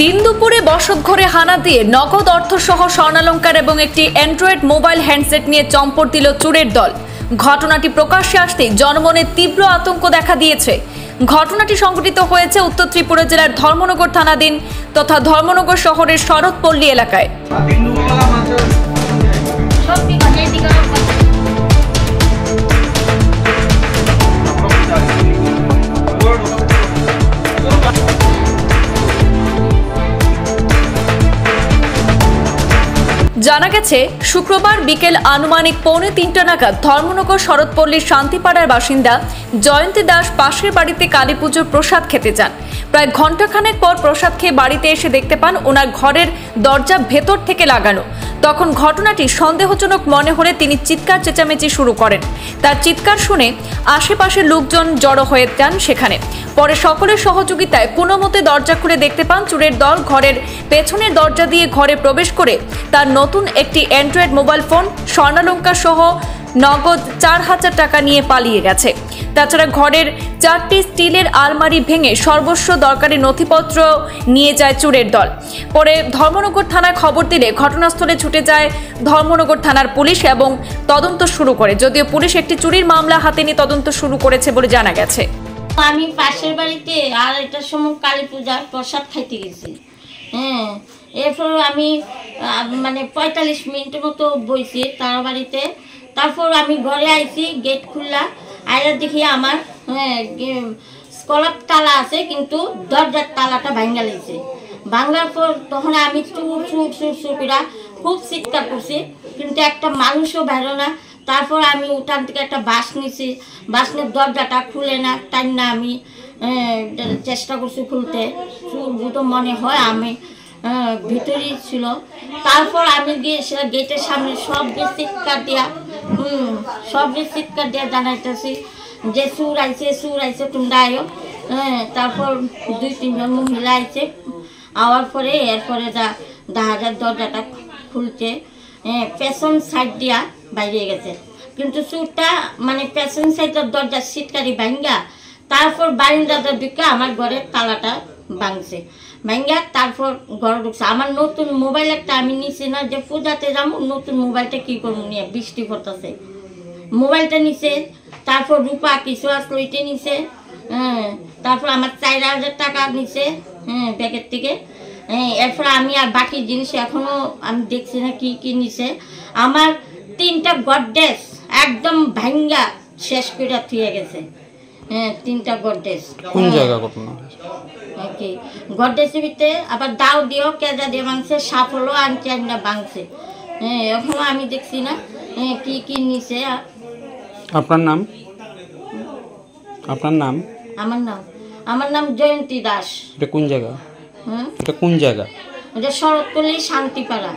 দিন দুপুরে বসতঘরে হানা দিয়ে নগদ অর্থসহ স্বর্ণালংকার এবং একটি অ্যান্ড্রয়েড মোবাইল হ্যান্ডসেট নিয়ে চম্পট দিল চোরের দল। ঘটনাটি প্রকাশ্যে আসতেই জনমনে তীব্র আতঙ্ক দেখা দিয়েছে। ঘটনাটি সংঘটিত হয়েছে উত্তর ত্রিপুরা জেলার ধর্মনগর থানাধীন তথা ধর্মনগর শহরের শরৎপল্লী এলাকায়। জানা গেছে, শুক্রবার বিকেল আনুমানিক 2:45 নাগাদ ধর্মনগর শরৎপল্লীর শান্তিপাড়ার বাসিন্দা জয়ন্তী দাস পাশের বাড়িতে কালীপুজোর প্রসাদ খেতে যান। প্রায় ঘণ্টাখানেক পর প্রসাদ খেয়ে বাড়িতে এসে দেখতে পান ওনার ঘরের দরজা ভেতর থেকে লাগানো। তখন ঘটনাটি সন্দেহজনক মনে হলে তিনি চিৎকার চেঁচামেচি শুরু করেন। তার চিৎকার শুনে আশেপাশের লোকজন জড়ো হয়ে যান সেখানে। পরে সকলের সহযোগিতায় কোনো মতে দরজা খুলে দেখতে পান চোরের দল ঘরের পেছনের দরজা দিয়ে ঘরে প্রবেশ করে তার নতুন একটি অ্যান্ড্রয়েড মোবাইল ফোন, স্বর্ণালংকার সহ নগদ 4,000 টাকা নিয়ে পালিয়ে গেছে। তাছাড়া ঘরের 4টি স্টিলের আলমারি ভেঙে সর্বস্ব দরকারি নথিপত্র নিয়ে যায় চোরের দল। পরে ধর্মনগর থানায় খবর দিলে ঘটনাস্থলে ছুটে যায় ধর্মনগর থানার পুলিশ এবং তদন্ত শুরু করে। যদিও পুলিশ একটি চুরির মামলা হাতে নিয়ে তদন্ত শুরু করেছে বলে জানা গেছে। আমি পাশের বাড়িতে আর এটার সময় কালী পূজার প্রসাদ খাইতে গেছি। এরপর আমি 45 মিনিটের মতো বইছি তার বাড়িতে। তারপর আমি ঘরে আইছি, গেট খুললা আইরা দেখি আমার স্কলার তালা আছে, কিন্তু দরজার তালাটা ভাঙ্গা লেগেছে। ভাঙ্গার পর তখন আমি চুর করে খুব চিৎকার করছি, কিন্তু একটা মানুষও বেরো না। তারপর আমি উঠান থেকে একটা বাস নিছি, বাসনের দরজাটা খুলে না টাইম না আমি চেষ্টা করছি খুলতে। চুর বুতো মনে হয় আমি ভিতরেই ছিল। তারপর আমি গিয়ে সেটা গেটের সামনে সব চিৎকার দিয়া জানাইতেছি যে চুর আইছে তোমরা আয়ো। তারপর 2-3 জন মহিলা আইছে, আওয়ার পরে এরপরে দেখা যায় দরজাটা খুলছে, পেছন সাইড দিয়া বাইরে গেছে। কিন্তু চুরটা পেছন সাইডের দরজার সিটকারি ভাঙ্গা তারপর বারিন্দাটা ঢুকে আমার ঘরের তালাটা ভাঙছে। ভাঙ্গা তারপর ঘরে ঢুকছে। আমার নতুন মোবাইল একটা আমি নিছি না, যে পূজাতে যাবো, নতুন মোবাইলটা কি করবো নিয়ে, বৃষ্টি পড়তেছে, মোবাইলটা নিছে। তারপর রূপা কিছু আসলো ওইটা নিছে। তারপর আমার 4,000 টাকা নিছে ব্যাগের থেকে। এরপর আমি আর বাকি জিনিস এখনো আমি দেখছি না কি কি নিছে। আমার 3টা গডরেজ একদম ভাঙ্গা শেষ করে থুয়ে গেছে। 3টা গডরেজ। কোন জায়গা ঘটনা? গডরেজের ভিতরে আবার দাও দিও কেজা দিয়ে ভাঙছে, সাপ হলো আনটা ভাঙছে। এখনো আমি দেখছি না কি কি নিছে। আপনার নাম? আপনার নাম? আমার নাম জয়ন্তী দাস। এটা কোন জায়গা? এটা কোন জায়গা? এটা শরৎপল্লী শান্তিপাড়া।